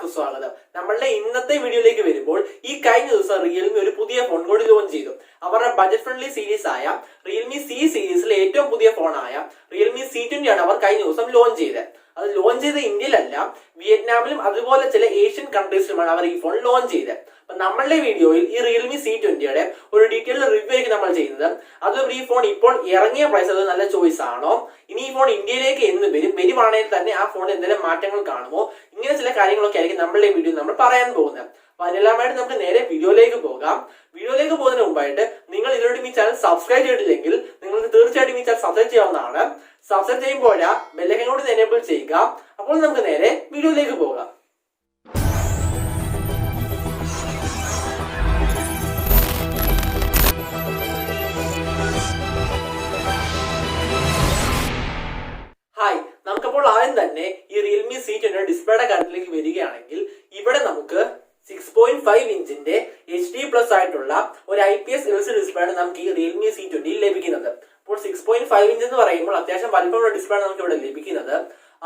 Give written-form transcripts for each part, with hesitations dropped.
എല്ലാവർക്കും സ്വാഗതം. നമ്മളുടെ ഇന്നത്തെ വീഡിയോയിലേക്ക് വരുമ്പോൾ ഈ കഴിഞ്ഞ ദിവസം റിയൽമി ഒരു പുതിയ ഫോൺ കൂടി ലോഞ്ച് ചെയ്തു. അവരുടെ ബജറ്റ് ഫ്രണ്ട്ലി സീരീസ് ആയ റിയൽമി സി സീരീസിലെ ഏറ്റവും പുതിയ ഫോണായ റിയൽമി C20 ആണ് അവർ കഴിഞ്ഞ ദിവസം ലോഞ്ച് ചെയ്തത്. അത് ലോഞ്ച് ചെയ്ത ഇന്ത്യയിലല്ല, വിയറ്റ്നാമിലും അതുപോലെ ചില ഏഷ്യൻ കൺട്രീസിലുമാണ് അവർ ഈ ഫോൺ ലോഞ്ച് ചെയ്തത്. അപ്പൊ നമ്മളുടെ വീഡിയോയിൽ ഈ റിയൽമി C20യുടെ ഒരു ഡീറ്റെയിൽഡ് റിവ്യൂ ആയിരിക്കും നമ്മൾ ചെയ്യുന്നത്. അതുപോലെ ഈ ഫോൺ ഇപ്പോൾ ഇറങ്ങിയ പ്രൈസ് അത് നല്ല ചോയ്സ് ആണോ, ഇനി ഈ ഫോൺ ഇന്ത്യയിലേക്ക് എന്ന് വരുവാണെങ്കിൽ തന്നെ ആ ഫോണിൽ എന്തെങ്കിലും മാറ്റങ്ങൾ കാണുമോ, ഇങ്ങനെ ചില കാര്യങ്ങളൊക്കെ ആയിരിക്കും നമ്മളുടെ വീഡിയോ നമ്മൾ പറയാൻ പോകുന്നത്. അപ്പൊ അതിനെല്ലാമായിട്ട് നമുക്ക് നേരെ വീഡിയോയിലേക്ക് പോകാം. വീഡിയോയിലേക്ക് പോകുന്നതിന് മുമ്പായിട്ട് നിങ്ങൾ ഇതിലൂടെ ഈ ചാനൽ സബ്സ്ക്രൈബ് ചെയ്തിട്ടില്ലെങ്കിൽ നിങ്ങൾക്ക് തീർച്ചയായിട്ടും ഈ ചാനൽ സബ്സ്ക്രൈബ് ചെയ്യാവുന്നതാണ്. സബ്സ്ക്രൈബ് ചെയ്യുമ്പോൾ ബെല്ലൈക്കൺ കൂടി എനേബിൾ ചെയ്യുക. അപ്പോൾ നമുക്ക് നേരെ വീഡിയോയിലേക്ക് പോകാം. ഹായ്, നമുക്കപ്പോൾ ആദ്യം തന്നെ ഈ റിയൽമി C20 ഡിസ്പ്ലേയുടെ കാര്യത്തിലേക്ക് വരികയാണെങ്കിൽ ഇവിടെ നമുക്ക് 6.5 ഇഞ്ചിന്റെ HD+ ആയിട്ടുള്ള ഒരു IPS LCD ഡിസ്പ്ലേ ആണ് നമുക്ക് ഈ റിയൽമി C20 ലഭിക്കുന്നത്. അപ്പോൾ 6.5 ഇഞ്ച് എന്ന് പറയുമ്പോൾ അത്യാവശ്യം വലിപ്പമുള്ള ഡിസ്പ്ലേ ആണ് നമുക്ക് ഇവിടെ ലഭിക്കുന്നത്.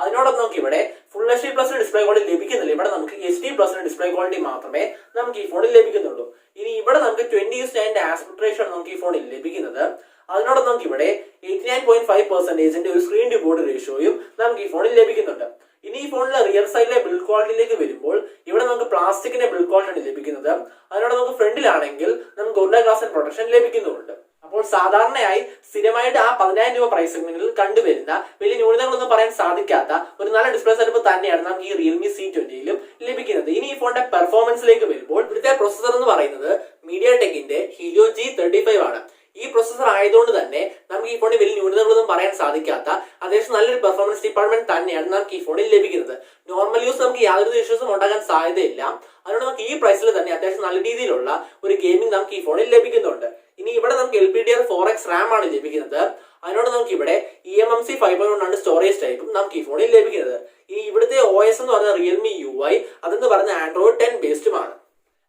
അതിനോടൊപ്പം നമുക്ക് ഇവിടെ ഫുൾ HD+ ഡിസ്പ്ലേ ക്വാളിറ്റി ലഭിക്കുന്നില്ല. ഇവിടെ നമുക്ക് HD+ ഡിസ്പ്ലേ ക്വാളിറ്റി മാത്രമേ നമുക്ക് ഈ ഫോണിൽ ലഭിക്കുന്നുള്ളൂ. ഇനി ഇവിടെ നമുക്ക് 20:9 ആസ്പെക്ട് റേഷ്യോ ആണ് നമുക്ക് ഈ ഫോണിൽ ലഭിക്കുന്നത്. അതിനോടൊപ്പം നമുക്ക് ഇവിടെ 89.5% ഒരു സ്ക്രീൻ ടു ബോഡി റേഷ്യോയും നമുക്ക് ഈ ഫോണിൽ ലഭിക്കുന്നുണ്ട്. ഇനി ഈ ഫോണിലെ റിയർ സൈഡിലെ ബിൽഡ് ക്വാളിറ്റിയിലേക്ക് വരുമ്പോൾ ഇവിടെ നമുക്ക് പ്ലാസ്റ്റിക്കിന്റെ ബിൽഡ് ക്വാളിറ്റി ആണ് ലഭിക്കുന്നത്. അതിനോട് നമുക്ക് ഫ്രണ്ടിലാണെങ്കിൽ നമുക്ക് ഗോറില്ല ഗ്ലാസ് പ്രൊട്ടക്ഷൻ ലഭിക്കുന്നുണ്ട്. അപ്പോൾ സാധാരണയായി സ്ഥിരമായിട്ട് ആ 10,000 രൂപ പ്രൈസ് സെഗ്മെന്റിൽ കണ്ടുവരുന്ന വലിയ ന്യൂനതകളൊന്നും പറയാൻ സാധിക്കാത്ത ഒരു നല്ല ഡിസ്പ്ലേ സെറ്റപ്പ് തന്നെയാണ് നമുക്ക് ഈ റിയൽമി C20യിലും ലഭിക്കുന്നത്. ഇനി ഈ ഫോണിന്റെ പെർഫോമൻസിലേക്ക് വരുമ്പോൾ ഇവിടുത്തെ പ്രൊസസർ എന്ന് പറയുന്നത് MediaTekന്റെ Helio G35 ആണ്. ഈ പ്രൊസസർ ആയതുകൊണ്ട് തന്നെ നമുക്ക് ഈ ഫോണിൽ വലിയ ന്യൂനതകളൊന്നും പറയാൻ സാധിക്കാത്ത അത്യാവശ്യം നല്ലൊരു പെർഫോമൻസ് ഡിപ്പാർട്ട്മെന്റ് തന്നെയാണ് നമുക്ക് ഈ ഫോണിൽ ലഭിക്കുന്നത്. നോർമൽ യൂസ് നമുക്ക് യാതൊരു ഇഷ്യൂസും ഉണ്ടാകാൻ സാധ്യതയില്ല. അതുകൊണ്ട് നമുക്ക് ഈ പ്രൈസിൽ തന്നെ അത്യാവശ്യം നല്ല രീതിയിലുള്ള ഒരു ഗെയിമിംഗ് നമുക്ക് ഈ ഫോണിൽ ലഭിക്കുന്നുണ്ട്. ഇനി ഇവിടെ നമുക്ക് LPDDR4X RAM ആണ് ലഭിക്കുന്നത്. അതിനോട് നമുക്ക് ഇവിടെ eMMC 5.1 ആണ് സ്റ്റോറേജ് ടൈപ്പും നമുക്ക് ഈ ഫോണിൽ ലഭിക്കുന്നത്. ഈ ഇവിടുത്തെ OS എന്ന് പറയുന്നത് റിയൽമി UI, അതെന്ന് പറയുന്നത് Android 10 ബേസ്ഡുമാണ്.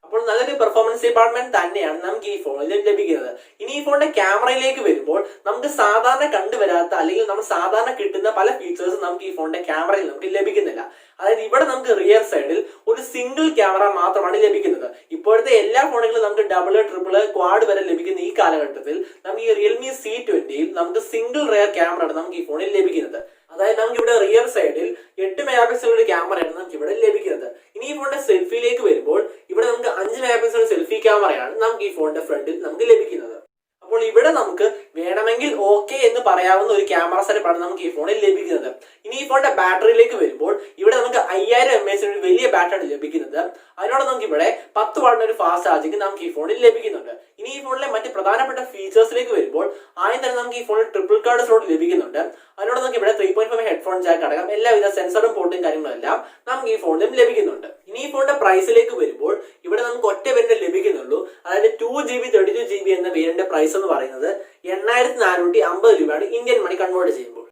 അപ്പോൾ നല്ലൊരു പെർഫോമൻസ് ഡിപ്പാർട്ട്മെന്റ് തന്നെയാണ് നമുക്ക് ഈ ഫോണിൽ ലഭിക്കുന്നത്. ഇനി ഈ ഫോണിന്റെ ക്യാമറയിലേക്ക് വരുമ്പോൾ നമുക്ക് സാധാരണ കണ്ടുവരാത്ത അല്ലെങ്കിൽ നമ്മൾ സാധാരണ കിട്ടുന്ന പല ഫീച്ചേഴ്സും നമുക്ക് ഈ ഫോണിന്റെ ക്യാമറയിൽ നമുക്ക് ലഭിക്കുന്നില്ല. അതായത് ഇവിടെ നമുക്ക് റിയർ സൈഡിൽ ഒരു സിംഗിൾ ക്യാമറ മാത്രമാണ് ലഭിക്കുന്നത്. ഇപ്പോഴത്തെ എല്ലാ ഫോണുകളും നമുക്ക് ഡബിൾ, ട്രിപ്പിൾ, ക്വാഡ് വരെ ലഭിക്കുന്ന ഈ കാലഘട്ടത്തിൽ നമുക്ക് ഈ റിയൽമി C20യിൽ നമുക്ക് സിംഗിൾ റിയർ ക്യാമറയാണ് നമുക്ക് ഈ ഫോണിൽ ലഭിക്കുന്നത്. അതായത് നമുക്ക് ഇവിടെ റിയർ സൈഡിൽ 8 മെഗാ പിക്സലുടെ ക്യാമറയാണ് നമുക്ക് ഇവിടെ ലഭിക്കുന്നത്. ഇനി ഈ ഫോണിന്റെ സെൽഫിയിലേക്ക് വരുമ്പോൾ ഇവിടെ നമുക്ക് 5 മെഗാ പിക്സൽ സെൽഫി ക്യാമറയാണ് നമുക്ക് ഈ ഫോണിന്റെ ഫ്രണ്ടിൽ നമുക്ക് ലഭിക്കുന്നത്. അപ്പോൾ ഇവിടെ നമുക്ക് വേണമെങ്കിൽ ഓക്കെ എന്ന് പറയാവുന്ന ഒരു ക്യാമറ സെറ്റപ്പാണ് നമുക്ക് ഈ ഫോണിൽ ലഭിക്കുന്നത്. ഇനി ഈ ഫോണിന്റെ ബാറ്ററിയിലേക്ക് വരുമ്പോൾ ഇവിടെ നമുക്ക് 5000 mAh ഒരു വലിയ ബാറ്ററി ലഭിക്കുന്നത്. അതിനോട് നമുക്ക് ഇവിടെ 10 വാട്ടിന്റെ ഒരു ഫാസ്റ്റ് ചാർജിങ് നമുക്ക് ഈ ഫോണിൽ ലഭിക്കുന്നുണ്ട്. ഇനി ഈ ഫോണിലെ മറ്റ് പ്രധാനപ്പെട്ട ഫീച്ചേഴ്സിലേക്ക് വരുമ്പോൾ ആദ്യം തന്നെ നമുക്ക് ഈ ഫോണിൽ ട്രിപ്പിൾ കാർഡ് സ്ലോട്ട് ലഭിക്കുന്നുണ്ട്. അതിനോട് നമുക്ക് ഇവിടെ 3.5 ഹെഡ്ഫോൺ ജാക്ക് അടക്കം എല്ലാവിധ സെൻസറും പോർട്ടും കാര്യങ്ങളും എല്ലാം നമുക്ക് ഈ ഫോണിലും ലഭിക്കുന്നുണ്ട്. ഇനി ഈ ഫോണിന്റെ പ്രൈസിലേക്ക് വരുമ്പോൾ ഇവിടെ നമുക്ക് ഒറ്റ വേരിയന്റ് ലഭിക്കുന്നുള്ളൂ. അതായത് 2GB 32GB എന്ന വേരിയന്റ് പ്രൈസ് എന്ന് പറയുന്നത് 8450 രൂപയാണ് ഇന്ത്യൻ മണി കൺവേർട്ട് ചെയ്യുമ്പോൾ.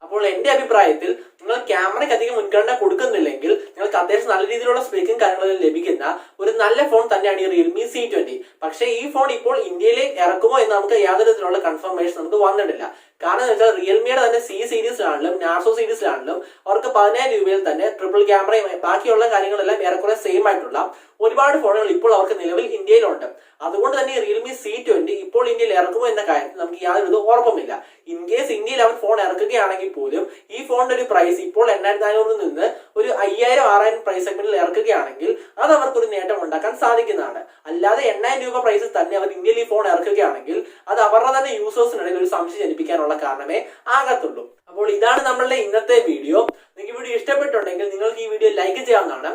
അപ്പോൾ എന്റെ അഭിപ്രായത്തിൽ നിങ്ങൾ ക്യാമറയ്ക്ക് അധികം മുൻഗണന കൊടുക്കുന്നില്ലെങ്കിൽ നിങ്ങൾക്ക് അത്യാവശ്യം നല്ല രീതിയിലുള്ള സ്പീക്കിംഗ് കാര്യങ്ങളെല്ലാം ലഭിക്കുന്ന ഒരു നല്ല ഫോൺ തന്നെയാണ് ഈ റിയൽമി C20. പക്ഷേ ഈ ഫോൺ ഇപ്പോൾ ഇന്ത്യയിലേക്ക് ഇറക്കുമോ എന്ന് നമുക്ക് യാതൊരു തരത്തിലുള്ള കൺഫർമേഷൻ നമുക്ക് വന്നിട്ടില്ല. കാരണം എന്ന് വെച്ചാൽ റിയൽമിയുടെ തന്നെ C സീരീസിലാണെങ്കിലും നാർസോ സീരീസിലാണെങ്കിലും അവർക്ക് 10,000 രൂപയിൽ തന്നെ ട്രിപ്പിൾ ക്യാമറയും ബാക്കിയുള്ള കാര്യങ്ങളെല്ലാം ഏറെക്കുറെ സെയിം ആയിട്ടുള്ള ഒരുപാട് ഫോണുകൾ ഇപ്പോൾ അവർക്ക് നിലവിൽ ഇന്ത്യയിലുണ്ട്. അതുകൊണ്ട് തന്നെ റിയൽമി C20 ഇപ്പോൾ ഇന്ത്യയിൽ ഇറക്കുമോ എന്ന കാര്യത്തിൽ നമുക്ക് യാതൊരു ഉറപ്പുമില്ല. ഇൻ കേസ് ഇന്ത്യയിൽ അവർ ഫോൺ ഇറക്കുകയാണെങ്കിൽ പോലും ഈ ഫോണിന്റെ ഒരു പ്രൈസ് ഇപ്പോൾ 8,400 നിന്ന് ഒരു 5,000-6,000 പ്രൈസ് സെഗ്മെന്റിൽ ഇറക്കുകയാണെങ്കിൽ അത് അവർക്ക് ഒരു നേട്ടം ഉണ്ടാക്കാൻ സാധിക്കുന്നതാണ്. അല്ലാതെ 8,000 രൂപ പ്രൈസിൽ തന്നെ അവർ ഇന്ത്യയിൽ ഈ ഫോൺ ഇറക്കുകയാണെങ്കിൽ അത് അവരുടെ തന്നെ യൂസേഴ്സിനിടയിൽ ഒരു സംശയം ജനിപ്പിക്കാനുള്ള കാരണമേ ആകത്തുള്ളൂ. അപ്പോൾ ഇതാണ് നമ്മളുടെ ഇന്നത്തെ വീഡിയോ. നിങ്ങൾക്ക് വീഡിയോ ഇഷ്ടപ്പെട്ടുണ്ടെങ്കിൽ നിങ്ങൾക്ക് ഈ വീഡിയോ ലൈക്ക് ചെയ്യാവുന്നതാണ്.